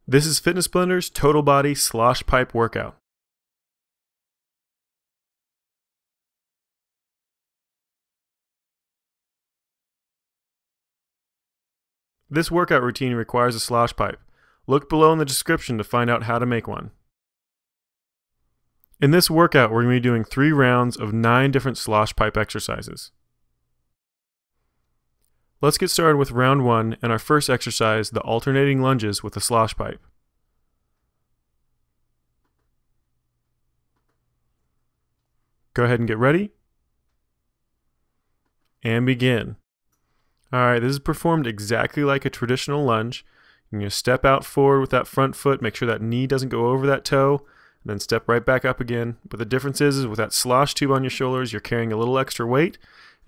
This is Fitness Blender's Total Body Slosh Pipe Workout. This workout routine requires a slosh pipe. Look below in the description to find out how to make one. In this workout, we're going to be doing 3 rounds of 9 different slosh pipe exercises. Let's get started with round 1 and our first exercise, the alternating lunges with the slosh pipe. Go ahead and get ready. And begin. Alright, this is performed exactly like a traditional lunge. You're going to step out forward with that front foot, make sure that knee doesn't go over that toe, and then step right back up again. But the difference is with that slosh tube on your shoulders, you're carrying a little extra weight,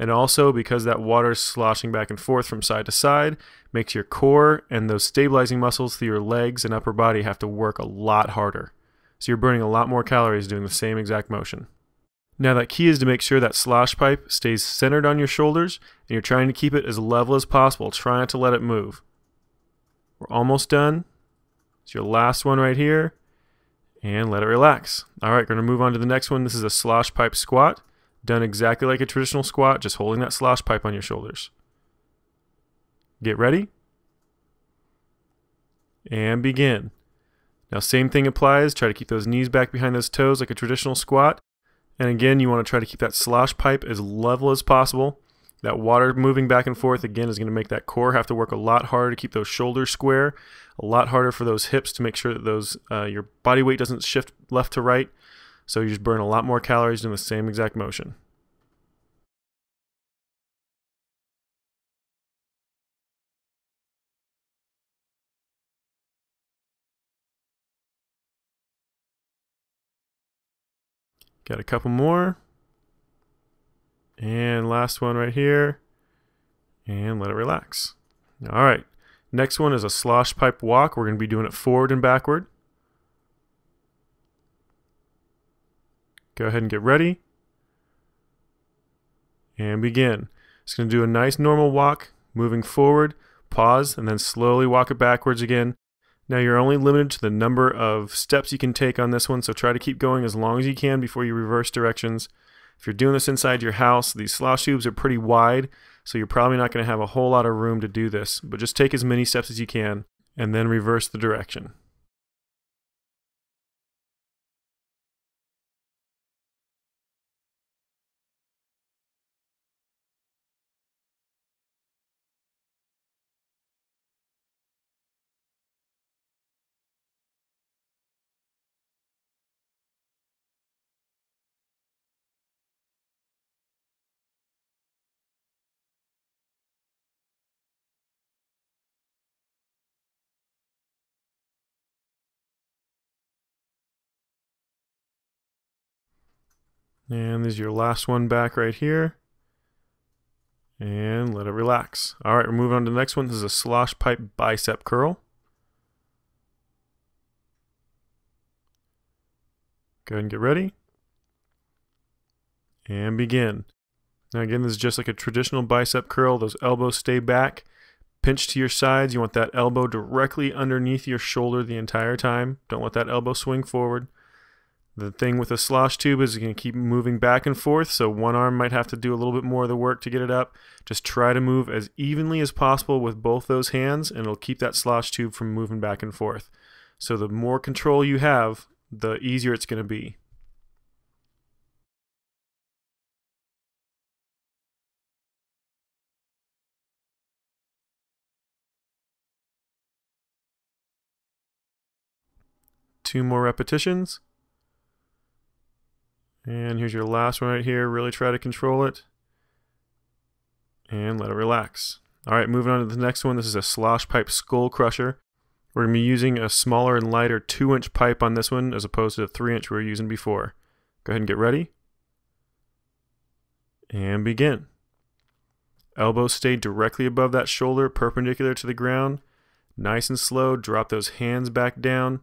and also because that water is sloshing back and forth from side to side, makes your core and those stabilizing muscles through your legs and upper body have to work a lot harder. So you're burning a lot more calories doing the same exact motion. Now that key is to make sure that slosh pipe stays centered on your shoulders and you're trying to keep it as level as possible. Try not to let it move. We're almost done. It's your last one right here. And let it relax. Alright, we're going to move on to the next one. This is a slosh pipe squat. Done exactly like a traditional squat, just holding that slosh pipe on your shoulders. Get ready. And begin. Now same thing applies. Try to keep those knees back behind those toes like a traditional squat. And again, you want to try to keep that slosh pipe as level as possible. That water moving back and forth, again, is going to make that core have to work a lot harder to keep those shoulders square, a lot harder for those hips to make sure that those your body weight doesn't shift left to right. So you just burn a lot more calories doing the same exact motion. Got a couple more. And last one right here. And let it relax. Alright. Next one is a slosh pipe walk. We're going to be doing it forward and backward. Go ahead and get ready. And begin. It's going to do a nice normal walk, moving forward, pause, and then slowly walk it backwards again. Now you're only limited to the number of steps you can take on this one, so try to keep going as long as you can before you reverse directions. If you're doing this inside your house, these slosh tubes are pretty wide, so you're probably not going to have a whole lot of room to do this, but just take as many steps as you can and then reverse the direction. And this is your last one back right here. And let it relax. Alright, we're moving on to the next one. This is a slosh pipe bicep curl. Go ahead and get ready. And begin. Now again, this is just like a traditional bicep curl. Those elbows stay back. Pinch to your sides. You want that elbow directly underneath your shoulder the entire time. Don't let that elbow swing forward. The thing with a slosh tube is you can keep moving back and forth, so one arm might have to do a little bit more of the work to get it up. Just try to move as evenly as possible with both those hands, and it'll keep that slosh tube from moving back and forth. So the more control you have, the easier it's going to be. Two more repetitions. And here's your last one right here. Really try to control it. And let it relax. Alright, moving on to the next one. This is a slosh pipe skull crusher. We're going to be using a smaller and lighter 2-inch pipe on this one as opposed to the 3-inch we were using before. Go ahead and get ready. And begin. Elbows stay directly above that shoulder, perpendicular to the ground. Nice and slow. Drop those hands back down.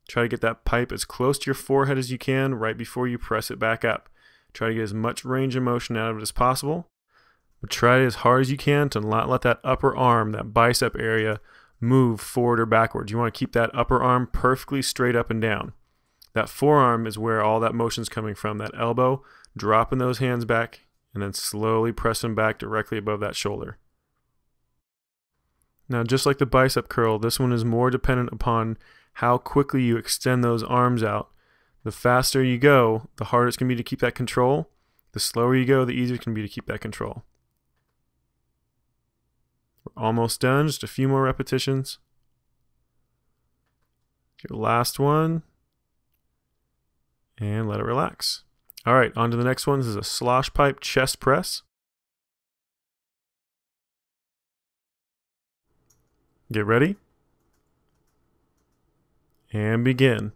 Try to get that pipe as close to your forehead as you can right before you press it back up. Try to get as much range of motion out of it as possible. But try as hard as you can to not let that upper arm, that bicep area, move forward or backwards. You want to keep that upper arm perfectly straight up and down. That forearm is where all that motion's coming from. That elbow, dropping those hands back, and then slowly press them back directly above that shoulder. Now, just like the bicep curl, this one is more dependent upon how quickly you extend those arms out. The faster you go, the harder it's going to be to keep that control. The slower you go, the easier it's going to be to keep that control. We're almost done, just a few more repetitions. Your last one. And let it relax. All right, on to the next one. This is a slosh pipe chest press. Get ready. And begin.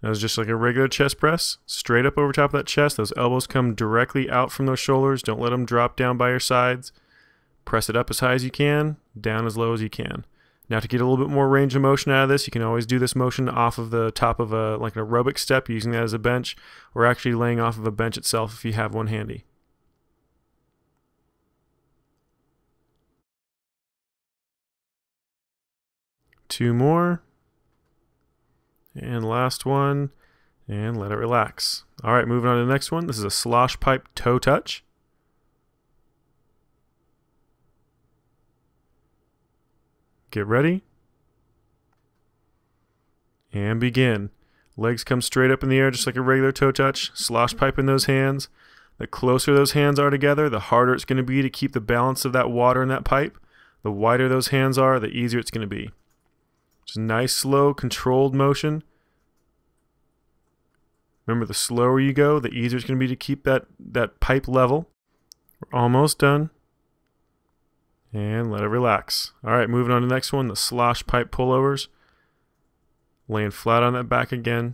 That was just like a regular chest press. Straight up over top of that chest. Those elbows come directly out from those shoulders. Don't let them drop down by your sides. Press it up as high as you can, down as low as you can. Now to get a little bit more range of motion out of this, you can always do this motion off of the top of like an aerobic step, using that as a bench, or actually laying off of a bench itself if you have one handy. Two more. And last one. And let it relax. All right, moving on to the next one. This is a slosh pipe toe touch. Get ready. And begin. Legs come straight up in the air just like a regular toe touch. Slosh pipe in those hands. The closer those hands are together, the harder it's going to be to keep the balance of that water in that pipe. The wider those hands are, the easier it's going to be. Just nice, slow, controlled motion. Remember, the slower you go, the easier it's going to be to keep that pipe level. We're almost done. And let it relax. All right, moving on to the next one, the slosh pipe pullovers. Laying flat on that back again.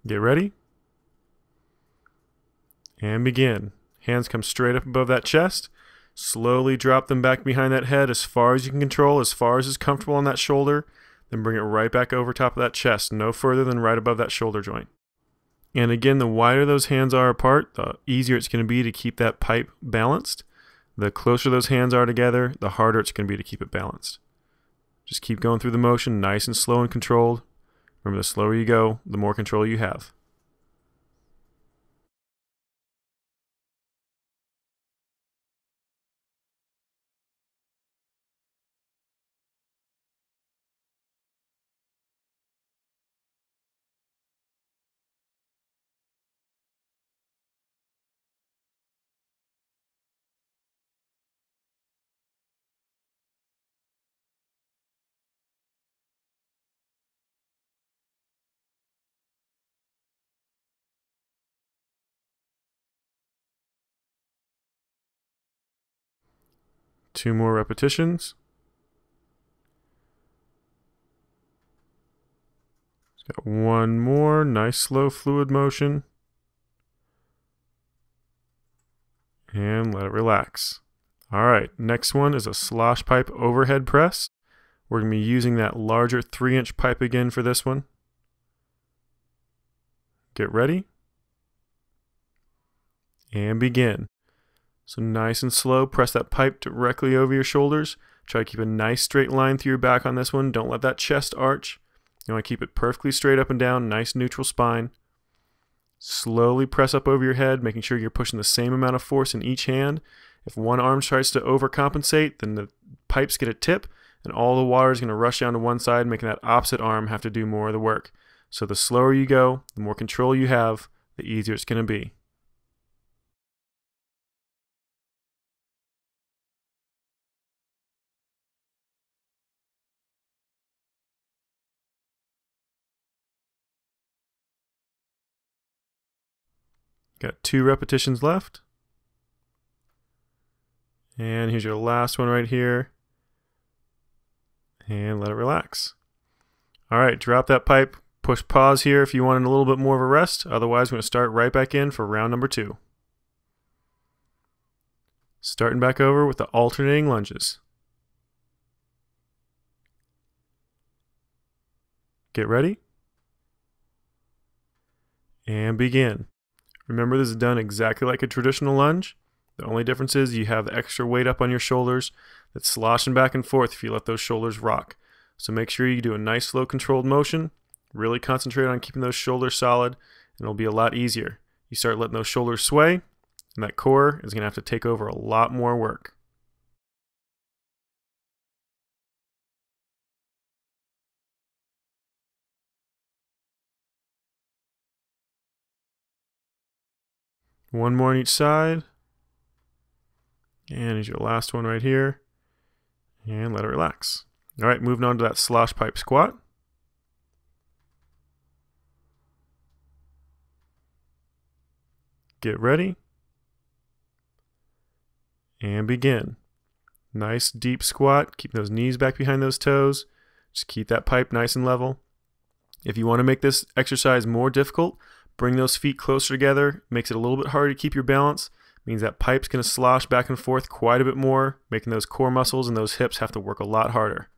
Get ready. And begin. Hands come straight up above that chest. Slowly drop them back behind that head as far as you can control, as far as is comfortable on that shoulder. Then bring it right back over top of that chest, no further than right above that shoulder joint. And again, the wider those hands are apart, the easier it's going to be to keep that pipe balanced. The closer those hands are together, the harder it's going to be to keep it balanced. Just keep going through the motion, nice and slow and controlled. Remember, the slower you go, the more control you have. Two more repetitions. Got one more. Nice slow fluid motion. And let it relax. All right, next one is a slosh pipe overhead press. We're going to be using that larger 3-inch pipe again for this one. Get ready. And begin. So nice and slow, press that pipe directly over your shoulders. Try to keep a nice straight line through your back on this one. Don't let that chest arch. You want to keep it perfectly straight up and down, nice neutral spine. Slowly press up over your head, making sure you're pushing the same amount of force in each hand. If one arm tries to overcompensate, then the pipes get a tip, and all the water is going to rush down to one side, making that opposite arm have to do more of the work. So the slower you go, the more control you have, the easier it's going to be. Got 2 repetitions left. And here's your last one right here. And let it relax. All right, drop that pipe. Push pause here if you want a little bit more of a rest. Otherwise, we're going to start right back in for round number 2. Starting back over with the alternating lunges. Get ready. And begin. Remember, this is done exactly like a traditional lunge. The only difference is you have the extra weight up on your shoulders that's sloshing back and forth if you let those shoulders rock. So make sure you do a nice slow controlled motion. Really concentrate on keeping those shoulders solid, and it'll be a lot easier. You start letting those shoulders sway, and that core is going to have to take over a lot more work. One more on each side. And here's your last one right here. And let it relax. All right, moving on to that slosh pipe squat. Get ready. And begin. Nice deep squat. Keep those knees back behind those toes. Just keep that pipe nice and level. If you want to make this exercise more difficult, bring those feet closer together. Makes it a little bit harder to keep your balance. Means that pipe's going to slosh back and forth quite a bit more, making those core muscles and those hips have to work a lot harder.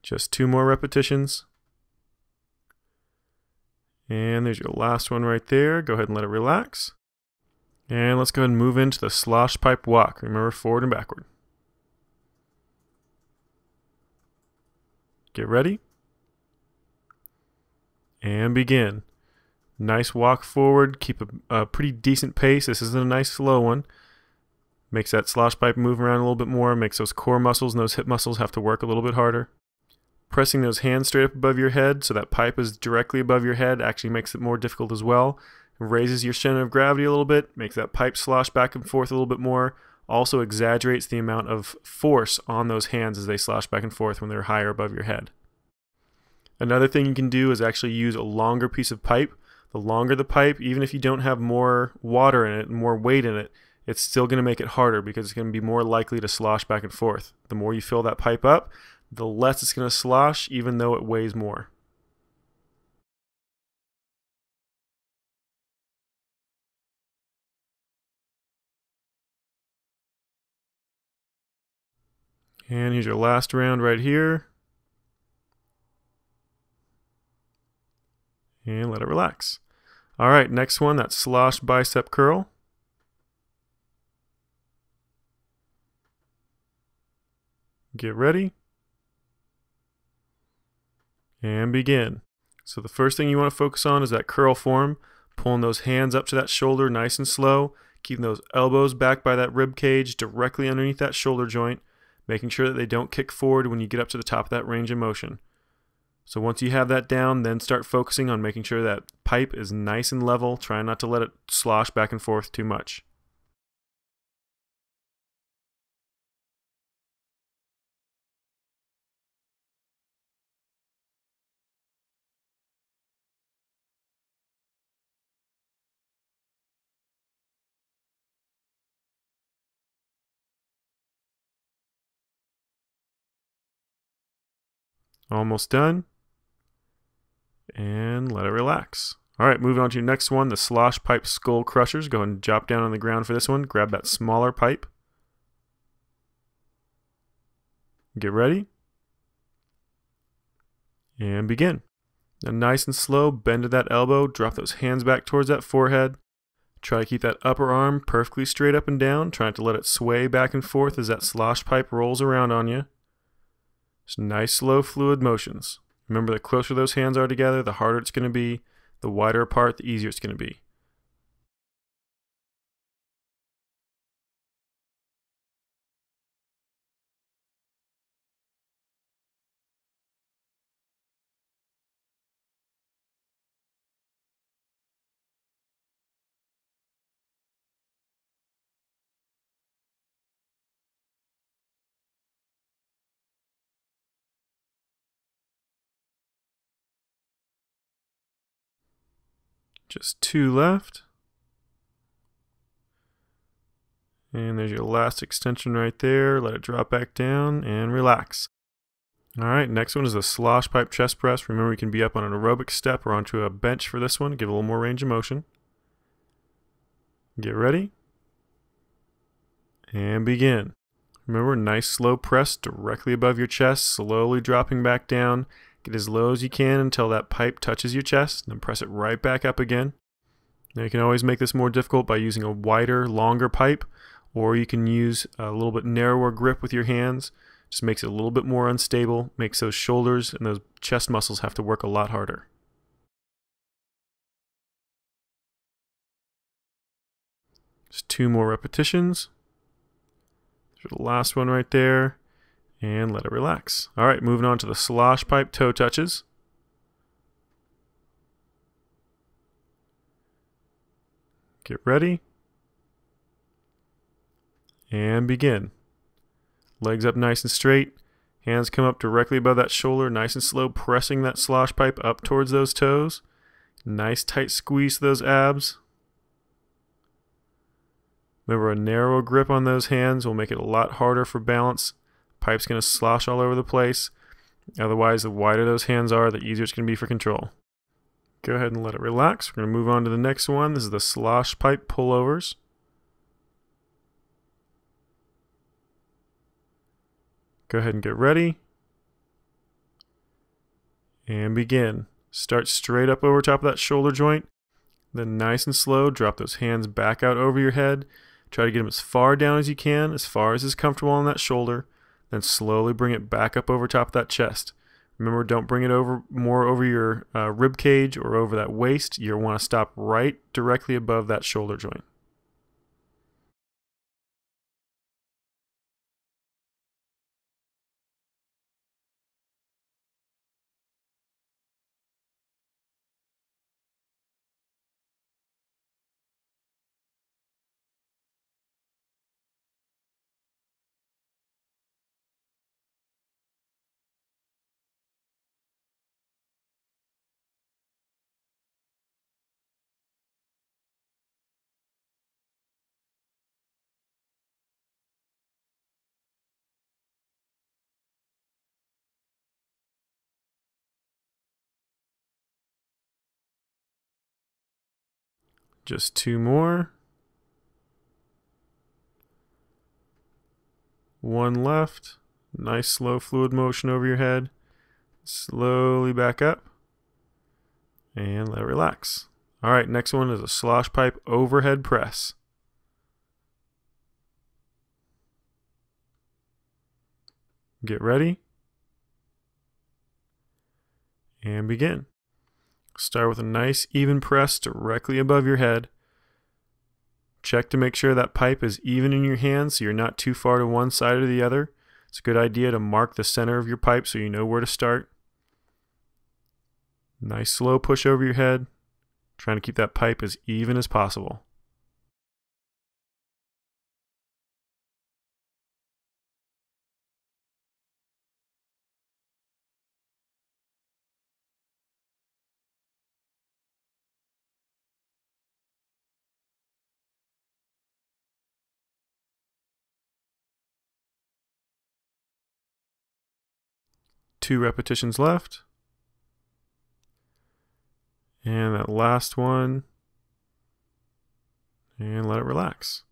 Just 2 more repetitions. And there's your last one right there. Go ahead and let it relax. And let's go ahead and move into the slosh pipe walk. Remember, forward and backward. Get ready. And begin. Nice walk forward. Keep a pretty decent pace. This isn't a nice slow one. Makes that slosh pipe move around a little bit more. Makes those core muscles and those hip muscles have to work a little bit harder. Pressing those hands straight up above your head so that pipe is directly above your head actually makes it more difficult as well. It raises your center of gravity a little bit, makes that pipe slosh back and forth a little bit more, also exaggerates the amount of force on those hands as they slosh back and forth when they're higher above your head. Another thing you can do is actually use a longer piece of pipe. The longer the pipe, even if you don't have more water in it and more weight in it, it's still going to make it harder because it's going to be more likely to slosh back and forth. The more you fill that pipe up, the less it's going to slosh, even though it weighs more. And here's your last round right here. And let it relax. All right, next one, that slosh bicep curl. Get ready. And begin. So the first thing you want to focus on is that curl form, pulling those hands up to that shoulder nice and slow, keeping those elbows back by that rib cage directly underneath that shoulder joint, making sure that they don't kick forward when you get up to the top of that range of motion. So once you have that down, then start focusing on making sure that pipe is nice and level, trying not to let it slosh back and forth too much. Almost done. And let it relax. All right, moving on to your next one, the slosh pipe skull crushers. Go ahead and drop down on the ground for this one. Grab that smaller pipe. Get ready. And begin. Now nice and slow, bend to that elbow, drop those hands back towards that forehead. Try to keep that upper arm perfectly straight up and down, trying to let it sway back and forth as that slosh pipe rolls around on you. Just nice, slow, fluid motions. Remember, the closer those hands are together, the harder it's going to be. The wider apart, the easier it's going to be. Just 2 left. And there's your last extension right there. Let it drop back down and relax. All right, next one is a slosh pipe chest press. Remember, you can be up on an aerobic step or onto a bench for this one. Give a little more range of motion. Get ready. And begin. Remember, nice slow press directly above your chest, slowly dropping back down. Get as low as you can until that pipe touches your chest, then press it right back up again. Now you can always make this more difficult by using a wider, longer pipe, or you can use a little bit narrower grip with your hands. Just makes it a little bit more unstable, makes those shoulders and those chest muscles have to work a lot harder. Just 2 more repetitions. There's the last one right there. And let it relax. Alright, moving on to the slosh pipe toe touches. Get ready. And begin. Legs up nice and straight. Hands come up directly above that shoulder, nice and slow, pressing that slosh pipe up towards those toes. Nice tight squeeze to those abs. Remember, a narrow grip on those hands will make it a lot harder for balance. Pipe's going to slosh all over the place. Otherwise, the wider those hands are, the easier it's going to be for control. Go ahead and let it relax. We're going to move on to the next one. This is the slosh pipe pullovers. Go ahead and get ready. And begin. Start straight up over top of that shoulder joint. Then nice and slow, drop those hands back out over your head. Try to get them as far down as you can, as far as is comfortable on that shoulder. Then slowly bring it back up over top of that chest. Remember, don't bring it more over your rib cage or over that waist. You want to stop right directly above that shoulder joint. Just 2 more. 1 left. Nice slow fluid motion over your head. Slowly back up. And let it relax. Alright, next one is a slosh pipe overhead press. Get ready. And begin. Start with a nice even press directly above your head. Check to make sure that pipe is even in your hands so you're not too far to one side or the other. It's a good idea to mark the center of your pipe so you know where to start. Nice slow push over your head. Trying to keep that pipe as even as possible. Two repetitions left. And that last one. And let it relax.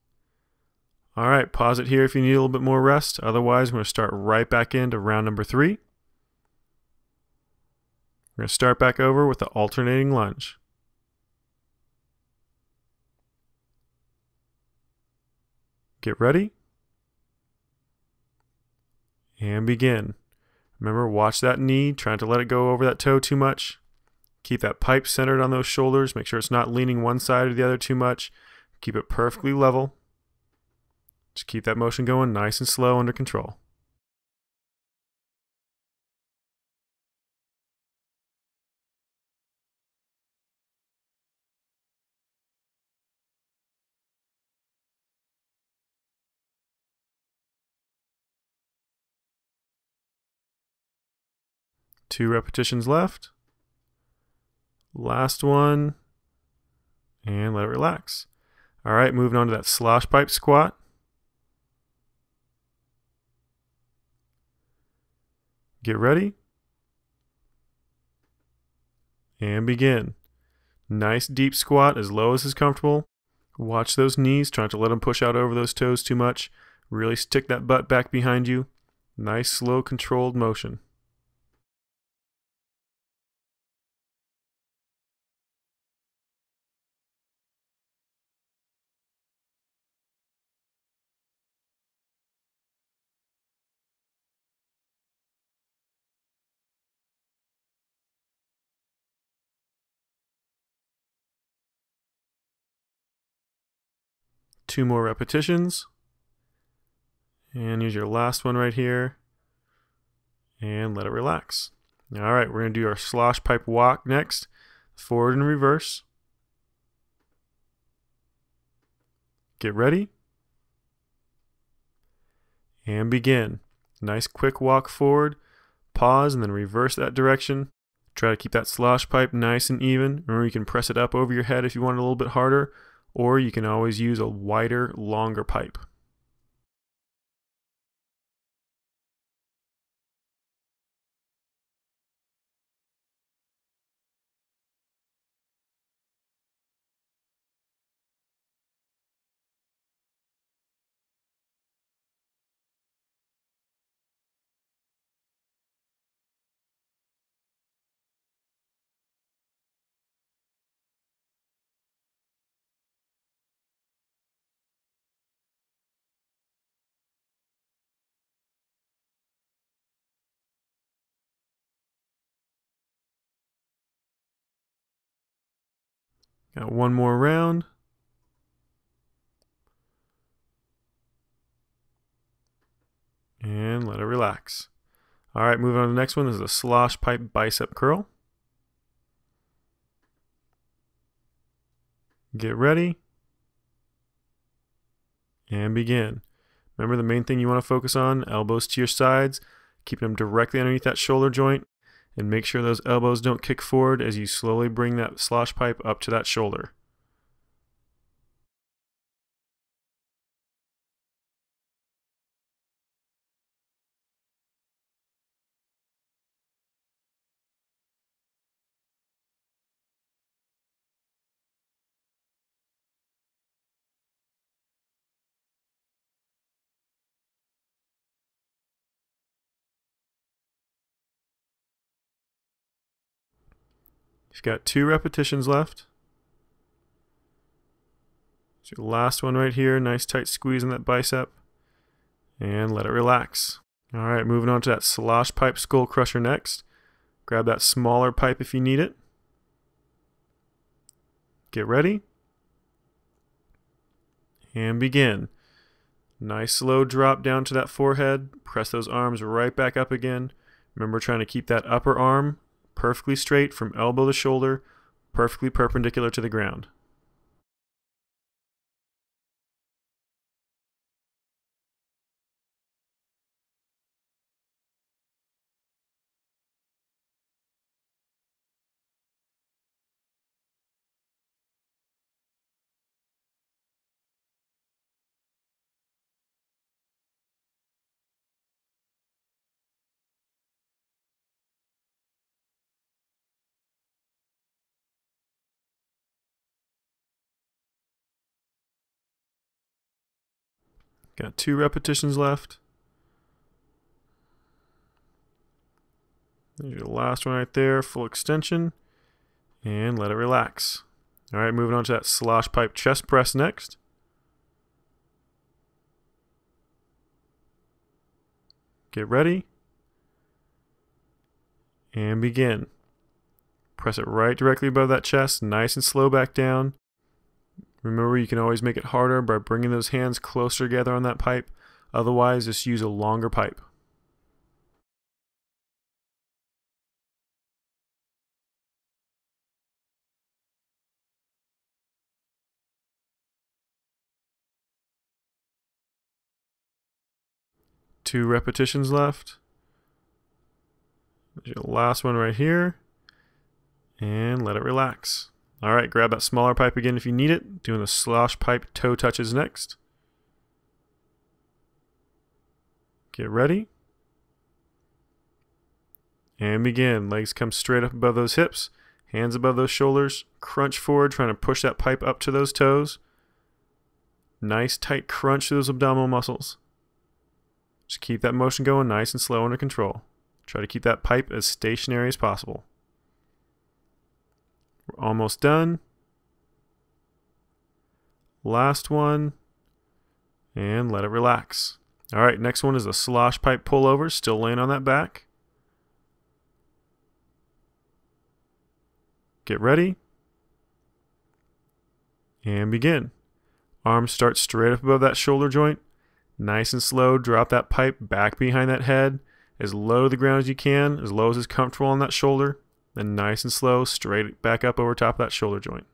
Alright, pause it here if you need a little bit more rest. Otherwise, we're going to start right back into round number 3. We're going to start back over with the alternating lunge. Get ready. And begin. Remember, watch that knee, trying to let it go over that toe too much. Keep that pipe centered on those shoulders. Make sure it's not leaning one side or the other too much. Keep it perfectly level. Just keep that motion going nice and slow, under control. Two repetitions left. Last one. And let it relax. Alright, moving on to that slosh pipe squat. Get ready. And begin. Nice deep squat as low as is comfortable. Watch those knees, trying to let them push out over those toes too much. Really stick that butt back behind you. Nice, slow, controlled motion. Two more repetitions. And use your last one right here. And let it relax. All right, we're going to do our slosh pipe walk next. Forward and reverse. Get ready. And begin. Nice quick walk forward. Pause and then reverse that direction. Try to keep that slosh pipe nice and even. Remember, you can press it up over your head if you want it a little bit harder, or you can always use a wider, longer pipe. Got one more round. And let it relax. All right, moving on to the next one. This is a slosh pipe bicep curl. Get ready. And begin. Remember, the main thing you want to focus on, elbows to your sides, keeping them directly underneath that shoulder joint, and make sure those elbows don't kick forward as you slowly bring that slosh pipe up to that shoulder. You've got 2 repetitions left. So your last one right here, nice tight squeeze in that bicep, and let it relax. All right, moving on to that slosh pipe skull crusher next. Grab that smaller pipe if you need it. Get ready. And begin. Nice slow drop down to that forehead. Press those arms right back up again. Remember, trying to keep that upper arm perfectly straight from elbow to shoulder, perfectly perpendicular to the ground. Got 2 repetitions left. There's your last one right there, full extension, and let it relax. All right, moving on to that slosh pipe chest press next. Get ready, and begin. Press it right directly above that chest, nice and slow back down. Remember, you can always make it harder by bringing those hands closer together on that pipe. Otherwise, just use a longer pipe. Two repetitions left. There's your last one right here. And let it relax. All right, grab that smaller pipe again if you need it. Doing the slosh pipe toe touches next. Get ready. And begin. Legs come straight up above those hips. Hands above those shoulders. Crunch forward, trying to push that pipe up to those toes. Nice tight crunch to those abdominal muscles. Just keep that motion going nice and slow under control. Try to keep that pipe as stationary as possible. We're almost done. Last one. And let it relax. Alright, next one is a slosh pipe pullover, still laying on that back. Get ready. And begin. Arms start straight up above that shoulder joint. Nice and slow, drop that pipe back behind that head, as low to the ground as you can, as low as is comfortable on that shoulder. Then nice and slow, straight back up over top of that shoulder joint.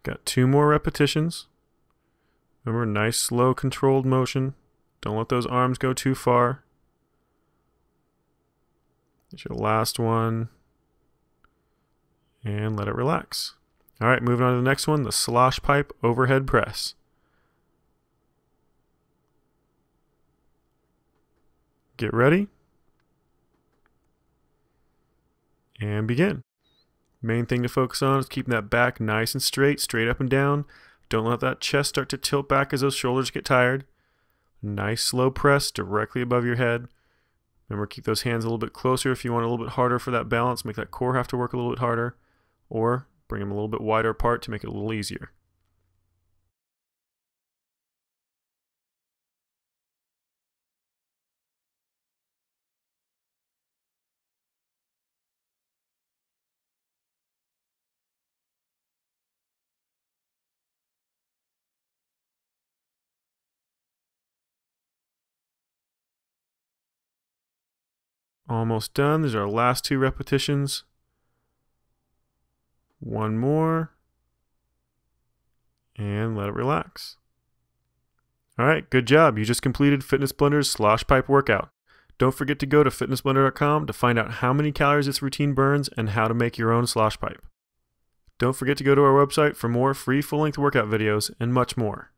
Got 2 more repetitions. Remember, nice, slow, controlled motion. Don't let those arms go too far. It's your last one. And let it relax. Alright, moving on to the next one, the slosh pipe overhead press. Get ready. And begin. Main thing to focus on is keeping that back nice and straight up and down. Don't let that chest start to tilt back as those shoulders get tired. Nice slow press directly above your head. Remember, keep those hands a little bit closer if you want a little bit harder for that balance. Make that core have to work a little bit harder. Or bring them a little bit wider apart to make it a little easier. Almost done. These are our last 2 repetitions. One more. And let it relax. Alright, good job. You just completed Fitness Blender's slosh pipe workout. Don't forget to go to fitnessblender.com to find out how many calories this routine burns and how to make your own slosh pipe. Don't forget to go to our website for more free full-length workout videos and much more.